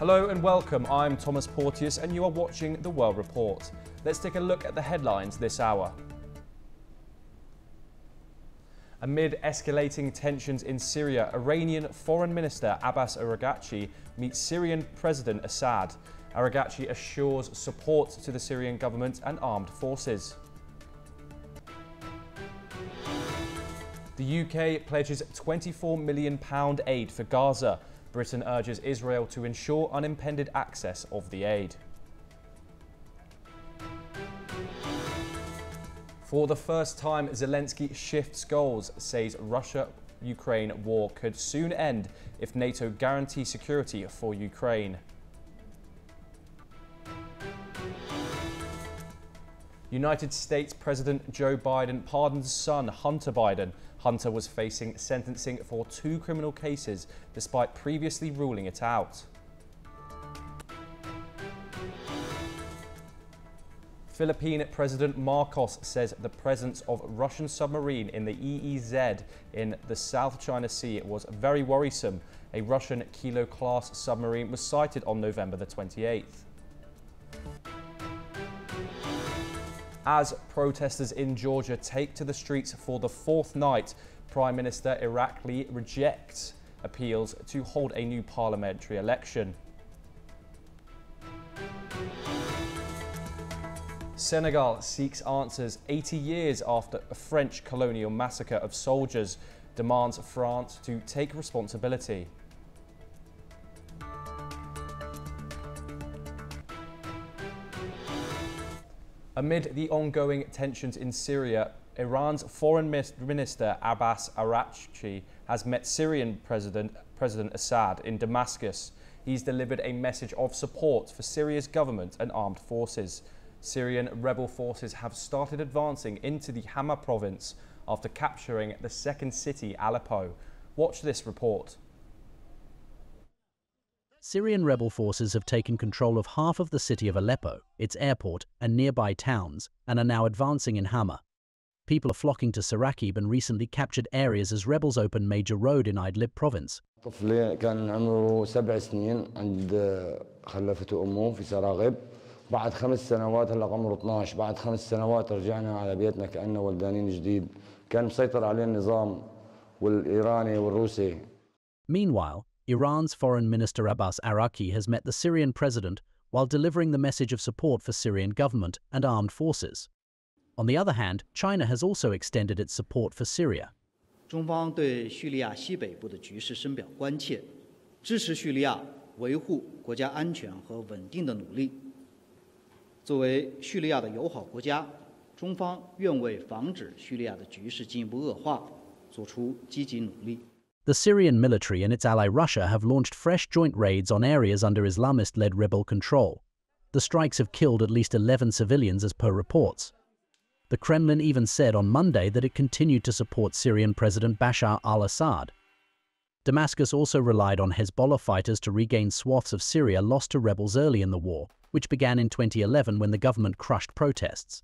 Hello and welcome, I'm Thomas Porteus and you are watching The World Report. Let's take a look at the headlines this hour. Amid escalating tensions in Syria, Iranian Foreign Minister Abbas Araghchi meets Syrian President Assad. Araghchi assures support to the Syrian government and armed forces. The UK pledges £24 million aid for Gaza. Britain urges Israel to ensure unimpeded access of the aid. For the first time, Zelensky shifts goals, says Russia-Ukraine war could soon end if NATO guarantees security for Ukraine. United States President Joe Biden pardons son Hunter Biden. Hunter was facing sentencing for 2 criminal cases despite previously ruling it out. Philippine President Marcos says the presence of Russian submarine in the EEZ in the South China Sea was very worrisome. A Russian Kilo-class submarine was sighted on November the 28th. As protesters in Georgia take to the streets for the 4th night, Prime Minister Irakli rejects appeals to hold a new parliamentary election. Senegal seeks answers 80 years after a French colonial massacre of soldiers, demands France to take responsibility. Amid the ongoing tensions in Syria, Iran's Foreign Minister Abbas Araghchi has met Syrian President Assad in Damascus. He's delivered a message of support for Syria's government and armed forces. Syrian rebel forces have started advancing into the Hama province after capturing the second city, Aleppo. Watch this report. Syrian rebel forces have taken control of half of the city of Aleppo, its airport, and nearby towns, and are now advancing in Hama. People are flocking to Sarakib and recently captured areas as rebels open major road in Idlib province. طفلي كان عمره 7 سنين عند خلفته أمه في سراغب. بعد 5 سنوات هلا عمره 12. بعد 5 سنوات رجعنا على بيتنا كأنه ولدانين جديد. كان مسيطر عليه النظام والإيراني والروسي. Meanwhile, Iran's Foreign Minister Abbas Araghchi has met the Syrian president while delivering the message of support for Syrian government and armed forces. On the other hand, China has also extended its support for Syria. 中方对叙利亚西北部的局势深表关切，支持叙利亚维护国家安全和稳定的努力。作为叙利亚的友好国家，中方愿为防止叙利亚的局势进一步恶化，做出积极努力。 The Syrian military and its ally Russia have launched fresh joint raids on areas under Islamist-led rebel control. The strikes have killed at least 11 civilians as per reports. The Kremlin even said on Monday that it continued to support Syrian President Bashar al-Assad. Damascus also relied on Hezbollah fighters to regain swaths of Syria lost to rebels early in the war, which began in 2011 when the government crushed protests.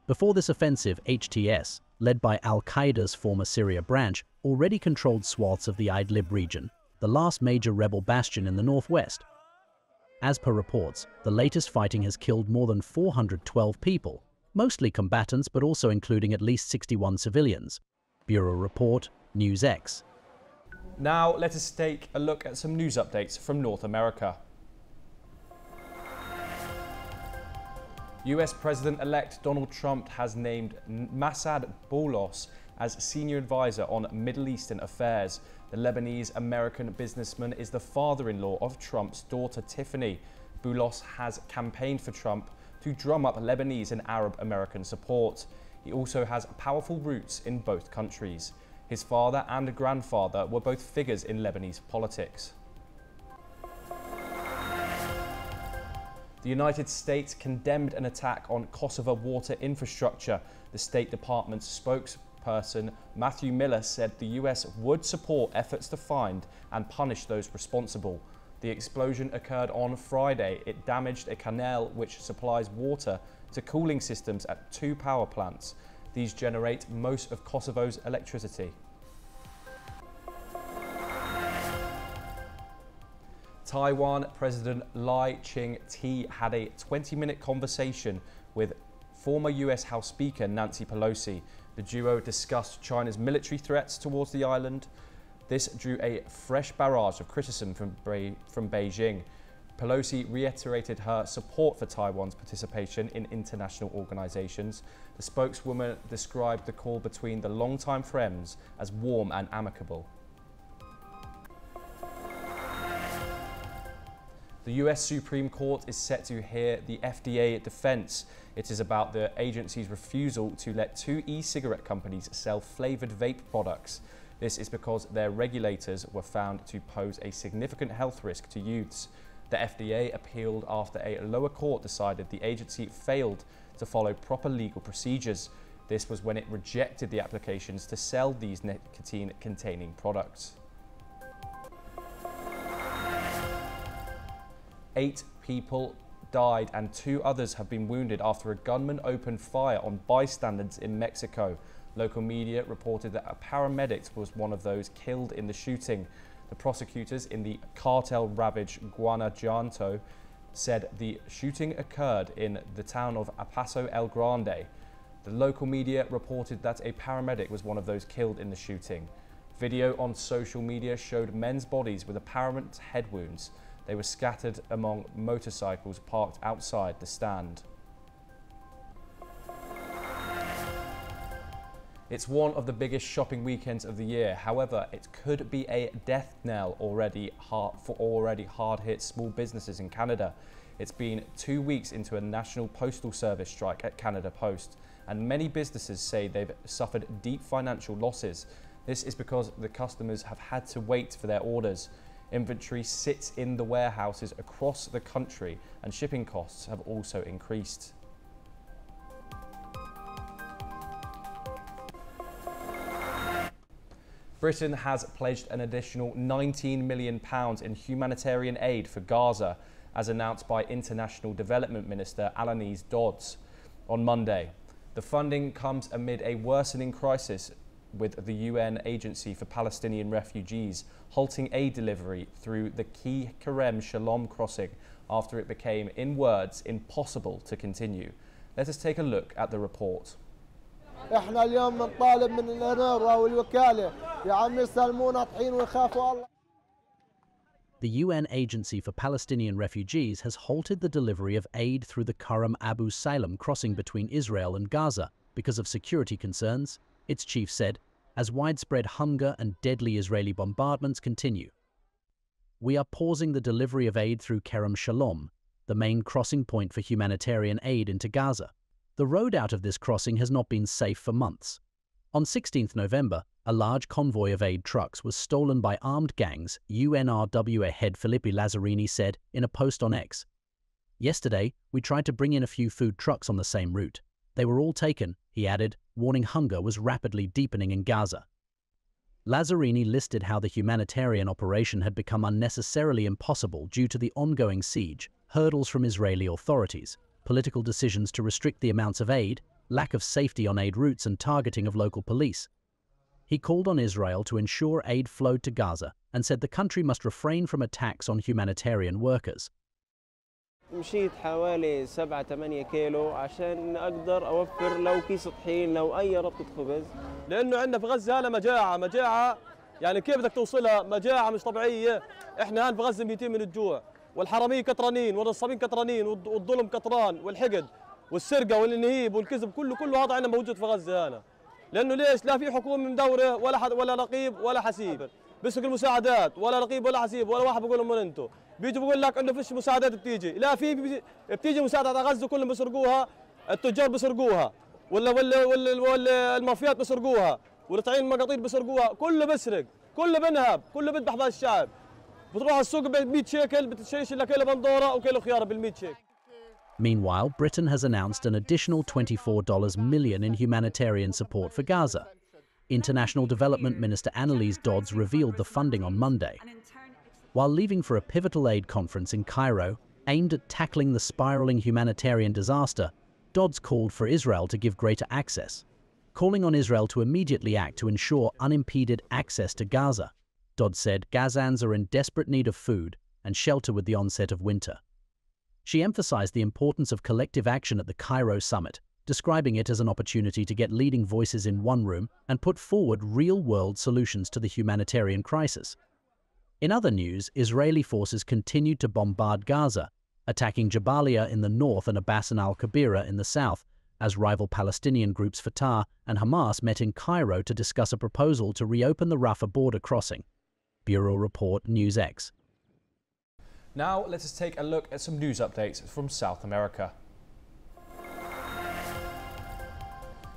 Before this offensive, HTS, led by al-Qaeda's former Syria branch, already controlled swaths of the Idlib region, the last major rebel bastion in the northwest. As per reports, the latest fighting has killed more than 412 people, mostly combatants but also including at least 61 civilians. Bureau Report, NewsX. Now let us take a look at some news updates from North America. US President-elect Donald Trump has named Massad Boulos as senior advisor on Middle Eastern affairs. The Lebanese-American businessman is the father-in-law of Trump's daughter Tiffany. Boulos has campaigned for Trump to drum up Lebanese and Arab-American support. He also has powerful roots in both countries. His father and grandfather were both figures in Lebanese politics. The United States condemned an attack on Kosovo water infrastructure. The State Department's spokesperson, Matthew Miller, said the US would support efforts to find and punish those responsible. The explosion occurred on Friday. It damaged a canal which supplies water to cooling systems at 2 power plants. These generate most of Kosovo's electricity. Taiwan President Lai Ching-te had a 20-minute conversation with former US House Speaker Nancy Pelosi. The duo discussed China's military threats towards the island. This drew a fresh barrage of criticism from Beijing. Pelosi reiterated her support for Taiwan's participation in international organizations. The spokeswoman described the call between the longtime friends as warm and amicable. The US Supreme Court is set to hear the FDA defense. It is about the agency's refusal to let two e-cigarette companies sell flavored vape products. This is because their regulators were found to pose a significant health risk to youths. The FDA appealed after a lower court decided the agency failed to follow proper legal procedures. This was when it rejected the applications to sell these nicotine-containing products. 8 people died and 2 others have been wounded after a gunman opened fire on bystanders in Mexico. Local media reported that a paramedic was one of those killed in the shooting. The prosecutors in the cartel-ravaged Guanajuato said the shooting occurred in the town of Paso El Grande. The local media reported that a paramedic was one of those killed in the shooting. Video on social media showed men's bodies with apparent head wounds. They were scattered among motorcycles parked outside the stand. It's one of the biggest shopping weekends of the year. However, it could be a death knell for already hard-hit small businesses in Canada. It's been 2 weeks into a National Postal Service strike at Canada Post, and many businesses say they've suffered deep financial losses. This is because the customers have had to wait for their orders. Inventory sits in the warehouses across the country, and shipping costs have also increased. Britain has pledged an additional £19 million in humanitarian aid for Gaza, as announced by International Development Minister Alanis Dodds on Monday. The funding comes amid a worsening crisis, with the UN Agency for Palestinian Refugees halting aid delivery through the key Kerem Shalom crossing after it became, in words, impossible to continue. Let us take a look at the report. احنا اليوم بنطالب من الإنروا والوكالة يا عم يسلمونا طحين ويخافوا الله. The UN Agency for Palestinian Refugees has halted the delivery of aid through the Kerem Abu Salem crossing between Israel and Gaza because of security concerns, its chief said, as widespread hunger and deadly Israeli bombardments continue. We are pausing the delivery of aid through Kerem Shalom, the main crossing point for humanitarian aid into Gaza. The road out of this crossing has not been safe for months. On 16th November, a large convoy of aid trucks was stolen by armed gangs, UNRWA head Filippi Lazzarini said in a post on X. Yesterday, we tried to bring in a few food trucks on the same route. They were all taken, he added, warning hunger was rapidly deepening in Gaza. Lazzarini listed how the humanitarian operation had become unnecessarily impossible due to the ongoing siege, hurdles from Israeli authorities, political decisions to restrict the amounts of aid, lack of safety on aid routes and targeting of local police. He called on Israel to ensure aid flowed to Gaza and said the country must refrain from attacks on humanitarian workers. مشيت حوالي 7-8 كيلو عشان أقدر أوفر لو كيس طحين لو أي ربطة خبز. لأنه عندنا في غزة هلا مجاعة يعني كيف بدك توصلها؟ مجاعة مش طبيعية. إحنا هان في غزة ميتين من الجوع والحرامية كترانين والنصابين كترانين والظلم كتران والحقد والسرقة والنهيب والكذب كله هذا عندنا موجود في غزة هنا. لأنه ليش؟ لا في حكومة مدورة ولا رقيب ولا حسيب. بيسرق المساعدات ولا رقيب ولا حسيب ولا واحد بيقول لهم من انتم. بيجي بيقول لك انه فيش مساعدات بتيجي، لا في بتيجي مساعدات على غزه كلهم بيسرقوها، التجار بيسرقوها ولا المافيات بيسرقوها، والطعين المقاطير بيسرقوها، كله بيسرق، كله بنهب، كله بيذبح بهذا الشعب. بتروح على السوق ب 100 شيكل بتشتري لك كيلو بندوره وكيلو خيار بال 100 شيكل. Meanwhile, Britain has announced an additional $24 million in humanitarian support for Gaza. International Development Minister Annalise Dodds revealed the funding on Monday. While leaving for a pivotal aid conference in Cairo, aimed at tackling the spiraling humanitarian disaster, Dodds called for Israel to give greater access, calling on Israel to immediately act to ensure unimpeded access to Gaza. Dodds said Gazans are in desperate need of food, and shelter with the onset of winter. She emphasized the importance of collective action at the Cairo summit, describing it as an opportunity to get leading voices in one room and put forward real-world solutions to the humanitarian crisis. In other news, Israeli forces continued to bombard Gaza, attacking Jabalia in the north and Abbas and al-Kabira in the south, as rival Palestinian groups Fatah and Hamas met in Cairo to discuss a proposal to reopen the Rafah border crossing. Bureau Report, NewsX. Now let us take a look at some news updates from South America.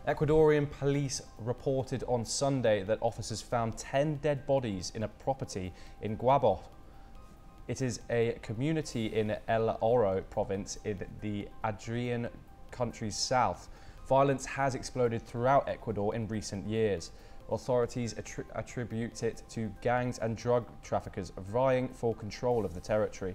Ecuadorian police reported on Sunday that officers found 10 dead bodies in a property in Guabo. It is a community in El Oro province in the Andean country's south. Violence has exploded throughout Ecuador in recent years. Authorities attribute it to gangs and drug traffickers vying for control of the territory.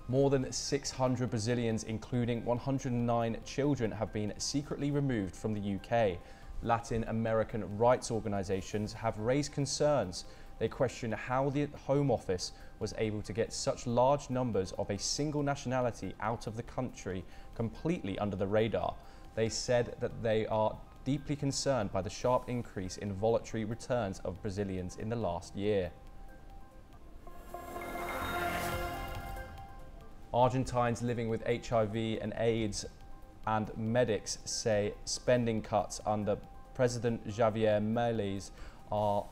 More than 600 Brazilians, including 109 children, have been secretly removed from the UK. Latin American rights organisations have raised concerns. They question how the Home Office was able to get such large numbers of a single nationality out of the country completely under the radar. They said that they are deeply concerned by the sharp increase in voluntary returns of Brazilians in the last year. Argentines living with HIV and AIDS and medics say spending cuts under President Javier Milei are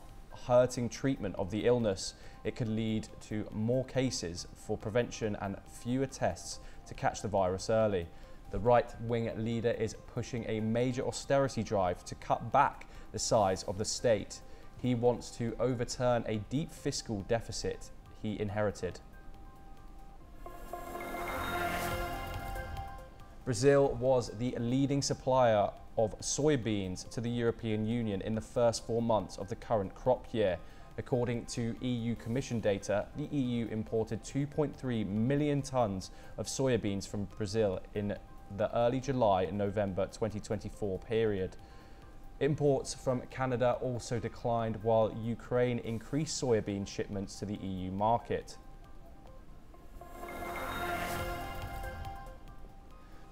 hurting treatment of the illness. It could lead to more cases for prevention and fewer tests to catch the virus early. The right-wing leader is pushing a major austerity drive to cut back the size of the state. He wants to overturn a deep fiscal deficit he inherited. Brazil was the leading supplier of soybeans to the European Union in the first 4 months of the current crop year. According to EU Commission data, the EU imported 2.3 million tonnes of soybeans from Brazil in the early July and November 2024 period. Imports from Canada also declined while Ukraine increased soybean shipments to the EU market.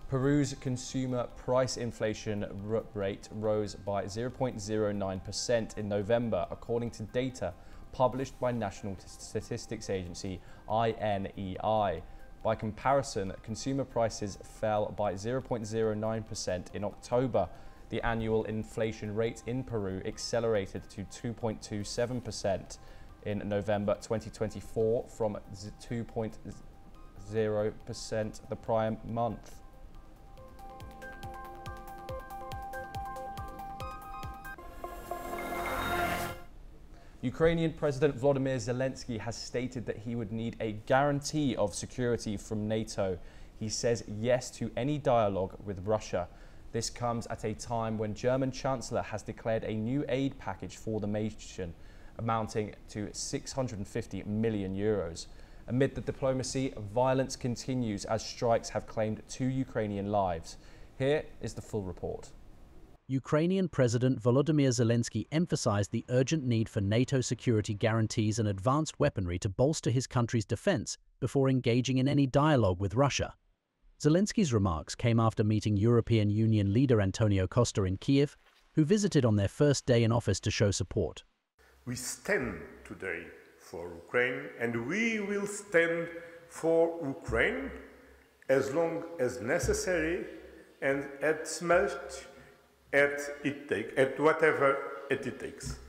Peru's consumer price inflation rate rose by 0.09% in November, according to data published by National Statistics Agency INEI. By comparison, consumer prices fell by 0.09% in October. The annual inflation rate in Peru accelerated to 2.27% in November 2024 from 2.0% the prior month. Ukrainian President Volodymyr Zelensky has stated that he would need a guarantee of security from NATO. He says yes to any dialogue with Russia. This comes at a time when German Chancellor has declared a new aid package for the nation, amounting to 650 million euros. Amid the diplomacy, violence continues as strikes have claimed 2 Ukrainian lives. Here is the full report. Ukrainian President Volodymyr Zelensky emphasized the urgent need for NATO security guarantees and advanced weaponry to bolster his country's defense before engaging in any dialogue with Russia. Zelensky's remarks came after meeting European Union leader Antonio Costa in Kiev, who visited on their first day in office to show support. We stand today for Ukraine, and we will stand for Ukraine as long as necessary and at whatever it takes.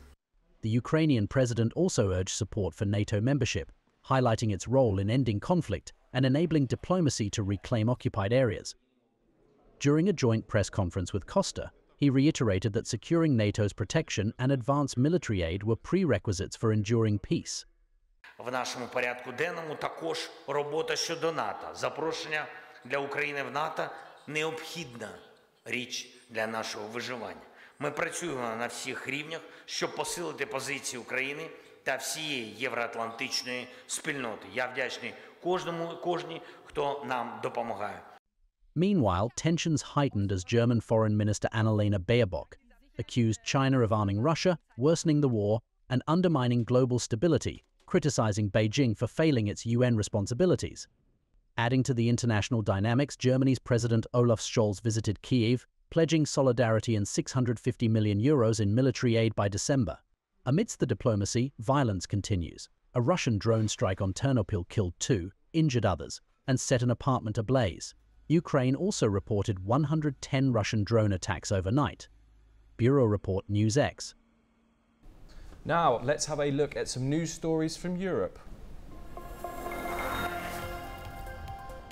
The Ukrainian president also urged support for NATO membership, highlighting its role in ending conflict and enabling diplomacy to reclaim occupied areas. During a joint press conference with Costa, he reiterated that securing NATO's protection and advanced military aid were prerequisites for enduring peace. В нашому порядку денному також робота щодо НАТО. Запрошення для України в НАТО необхідна річ для нашого виживання. Ми працюємо на всіх рівнях, щоб посилити позиції України та всієї євроатлантичної спільноти. Я вдячний кожній, хто нам допомагає. Meanwhile, tensions heightened as German Foreign Minister Annalena Baerbock accused China of arming Russia, worsening the war, and undermining global stability, criticizing Beijing for failing its UN responsibilities. Adding to the international dynamics, Germany's President Olaf Scholz visited Kyiv, pledging solidarity and €650 million in military aid by December. Amidst the diplomacy, violence continues. A Russian drone strike on Ternopil killed 2, injured others, and set an apartment ablaze. Ukraine also reported 110 Russian drone attacks overnight. Bureau Report NewsX. Now, let's have a look at some news stories from Europe.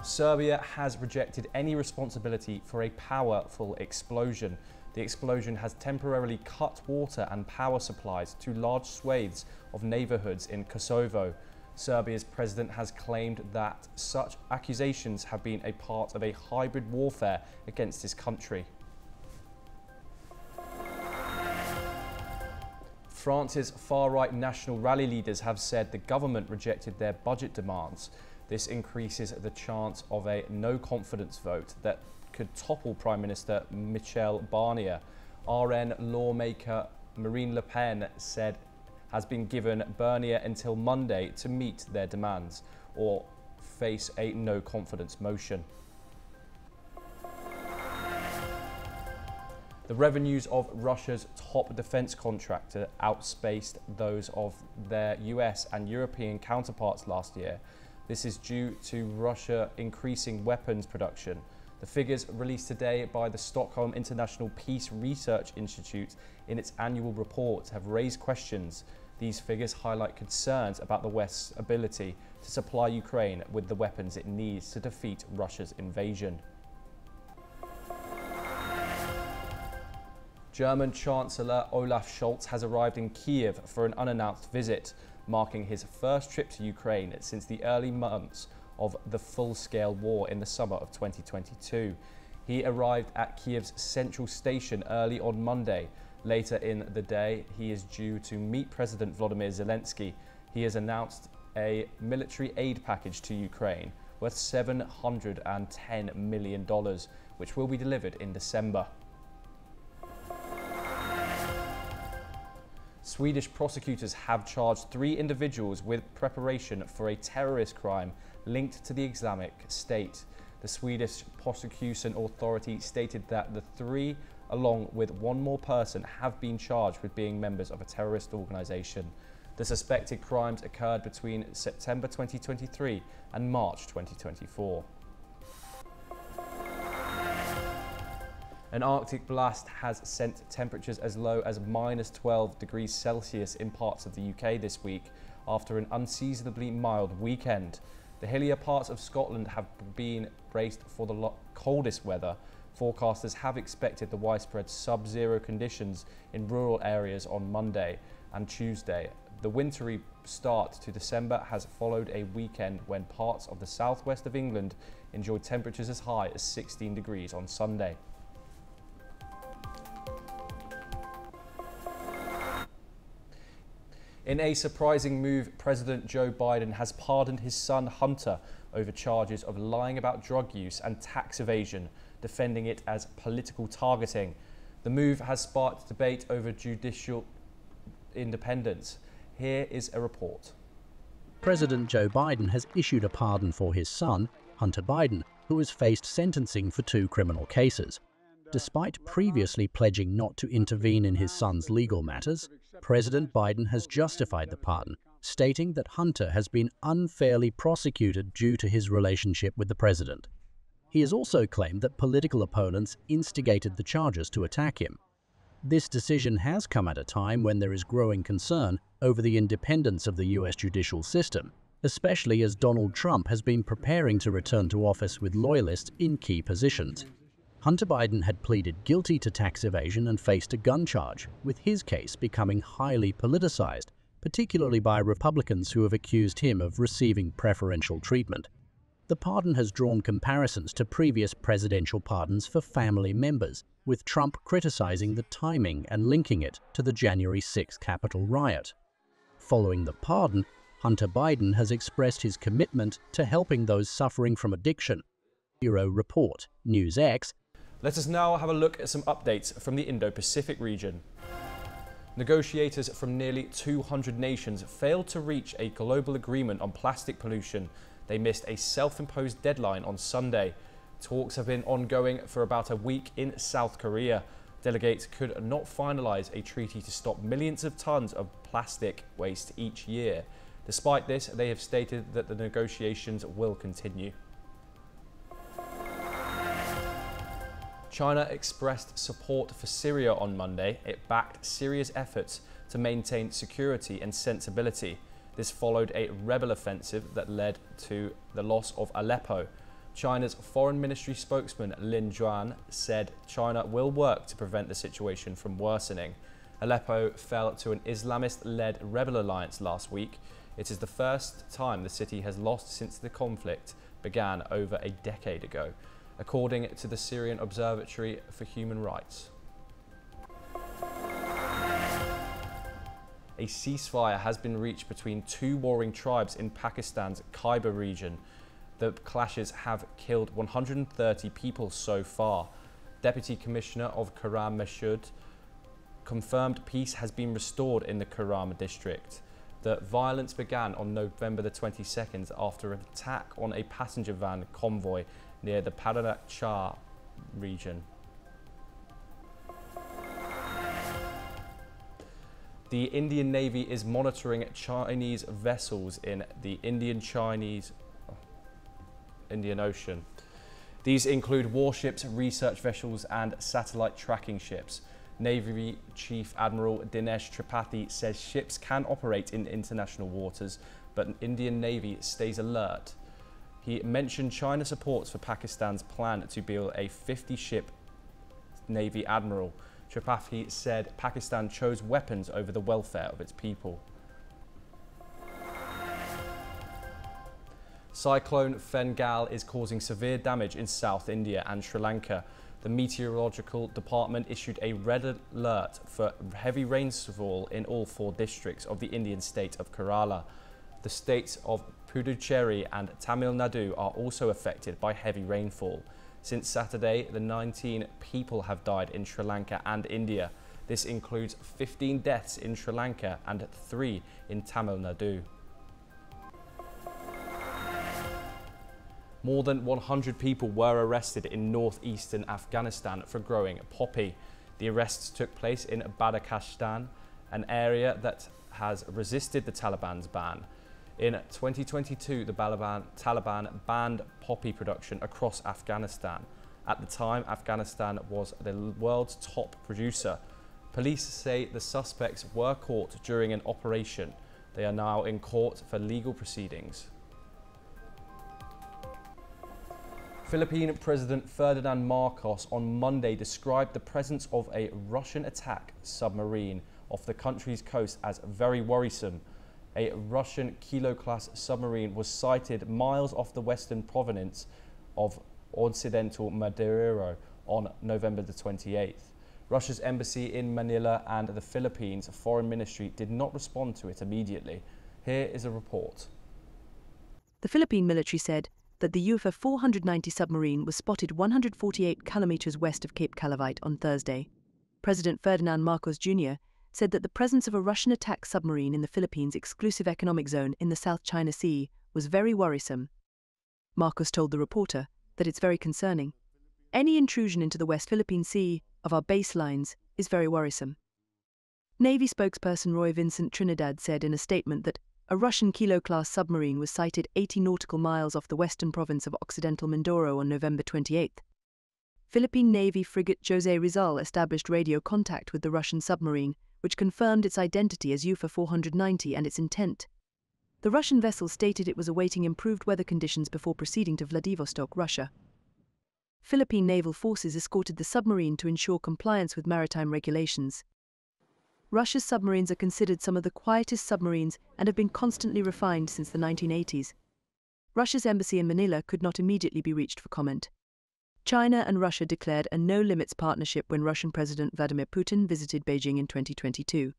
Serbia has rejected any responsibility for a powerful explosion. The explosion has temporarily cut water and power supplies to large swathes of neighborhoods in Kosovo. Serbia's president has claimed that such accusations have been a part of a hybrid warfare against his country. France's far-right National Rally leaders have said the government rejected their budget demands. This increases the chance of a no-confidence vote that could topple Prime Minister Michel Barnier. RN lawmaker Marine Le Pen said has been given Barnier until Monday to meet their demands or face a no-confidence motion. The revenues of Russia's top defense contractor outspaced those of their US and European counterparts last year. This is due to Russia increasing weapons production. The figures released today by the Stockholm International Peace Research Institute in its annual report have raised questions. These figures highlight concerns about the West's ability to supply Ukraine with the weapons it needs to defeat Russia's invasion. German Chancellor Olaf Scholz has arrived in Kyiv for an unannounced visit, marking his first trip to Ukraine since the early months of the full-scale war in the summer of 2022. He arrived at Kyiv's central station early on Monday. Later in the day, he is due to meet President Volodymyr Zelensky. He has announced a military aid package to Ukraine worth $710 million, which will be delivered in December. Swedish prosecutors have charged 3 individuals with preparation for a terrorist crime linked to the Islamic State. The Swedish prosecution authority stated that the 3, along with 1 more person, have been charged with being members of a terrorist organization. The suspected crimes occurred between September 2023 and March 2024. An Arctic blast has sent temperatures as low as -12 degrees Celsius in parts of the UK this week after an unseasonably mild weekend. The hillier parts of Scotland have been braced for the coldest weather. Forecasters have expected the widespread sub-zero conditions in rural areas on Monday and Tuesday. The wintry start to December has followed a weekend when parts of the southwest of England enjoyed temperatures as high as 16 degrees on Sunday. In a surprising move, President Joe Biden has pardoned his son Hunter over charges of lying about drug use and tax evasion, defending it as political targeting. The move has sparked debate over judicial independence. Here is a report. President Joe Biden has issued a pardon for his son, Hunter Biden, who has faced sentencing for 2 criminal cases. Despite previously pledging not to intervene in his son's legal matters, President Biden has justified the pardon, stating that Hunter has been unfairly prosecuted due to his relationship with the president. He has also claimed that political opponents instigated the charges to attack him. This decision has come at a time when there is growing concern over the independence of the US judicial system, especially as Donald Trump has been preparing to return to office with loyalists in key positions. Hunter Biden had pleaded guilty to tax evasion and faced a gun charge, with his case becoming highly politicized, particularly by Republicans who have accused him of receiving preferential treatment. The pardon has drawn comparisons to previous presidential pardons for family members, with Trump criticizing the timing and linking it to the January 6 Capitol riot. Following the pardon, Hunter Biden has expressed his commitment to helping those suffering from addiction. Bureau Report, NewsX. Let us now have a look at some updates from the Indo-Pacific region. Negotiators from nearly 200 nations failed to reach a global agreement on plastic pollution. They missed a self-imposed deadline on Sunday. Talks have been ongoing for about a week in South Korea. Delegates could not finalize a treaty to stop millions of tons of plastic waste each year. Despite this, they have stated that the negotiations will continue. China expressed support for Syria on Monday. It backed Syria's efforts to maintain security and sensibility. This followed a rebel offensive that led to the loss of Aleppo. China's Foreign Ministry spokesman Lin Juan said China will work to prevent the situation from worsening. Aleppo fell to an Islamist-led rebel alliance last week. It is the first time the city has lost since the conflict began over a decade ago, according to the Syrian Observatory for Human Rights. A ceasefire has been reached between two warring tribes in Pakistan's Khyber region. The clashes have killed 130 people so far. Deputy Commissioner of Karam Mashud confirmed peace has been restored in the Karam district. The violence began on November the 22nd after an attack on a passenger van convoy near the Paranachar region. The Indian Navy is monitoring Chinese vessels in the Indian Ocean. These include warships, research vessels and satellite tracking ships. Navy Chief Admiral Dinesh Tripathi says ships can operate in international waters, but Indian Navy stays alert. He mentioned China supports for Pakistan's plan to build a 50-ship Navy admiral. Tripathi said Pakistan chose weapons over the welfare of its people. Cyclone Fengal is causing severe damage in South India and Sri Lanka. The Meteorological Department issued a red alert for heavy rainfall in all 4 districts of the Indian state of Kerala. The states of Puducherry and Tamil Nadu are also affected by heavy rainfall. Since Saturday, 19 people have died in Sri Lanka and India. This includes 15 deaths in Sri Lanka and 3 in Tamil Nadu. More than 100 people were arrested in northeastern Afghanistan for growing poppy. The arrests took place in Badakhshan, an area that has resisted the Taliban's ban. In 2022, the Taliban banned poppy production across Afghanistan. At the time, Afghanistan was the world's top producer. Police say the suspects were caught during an operation. They are now in court for legal proceedings. Philippine President Ferdinand Marcos on Monday described the presence of a Russian attack submarine off the country's coast as very worrisome. A Russian Kilo-class submarine was sighted miles off the western province of Occidental Mindoro on November the 28th. Russia's embassy in Manila and the Philippines Foreign Ministry did not respond to it immediately. Here is a report. The Philippine military said that the UFO 490 submarine was spotted 148 kilometers west of Cape Calavite on Thursday. President Ferdinand Marcos Jr. said that the presence of a Russian attack submarine in the Philippines' exclusive economic zone in the South China Sea was very worrisome. Marcos told the reporter that it's very concerning. Any intrusion into the West Philippine Sea of our baselines is very worrisome. Navy spokesperson Roy Vincent Trinidad said in a statement that a Russian Kilo-class submarine was sighted 80 nautical miles off the western province of Occidental Mindoro on November 28. Philippine Navy frigate Jose Rizal established radio contact with the Russian submarine, which confirmed its identity as UFO 490 and its intent. The Russian vessel stated it was awaiting improved weather conditions before proceeding to Vladivostok, Russia. Philippine naval forces escorted the submarine to ensure compliance with maritime regulations. Russia's submarines are considered some of the quietest submarines and have been constantly refined since the 1980s. Russia's embassy in Manila could not immediately be reached for comment. China and Russia declared a no-limits partnership when Russian President Vladimir Putin visited Beijing in 2022.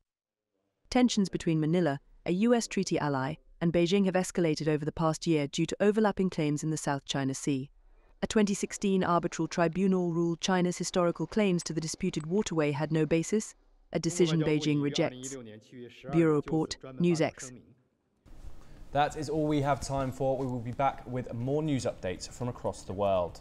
Tensions between Manila, a US treaty ally, and Beijing have escalated over the past year due to overlapping claims in the South China Sea. A 2016 arbitral tribunal ruled China's historical claims to the disputed waterway had no basis. a decision Beijing rejects. Bureau Report, NewsX. That is all we have time for. We will be back with more news updates from across the world.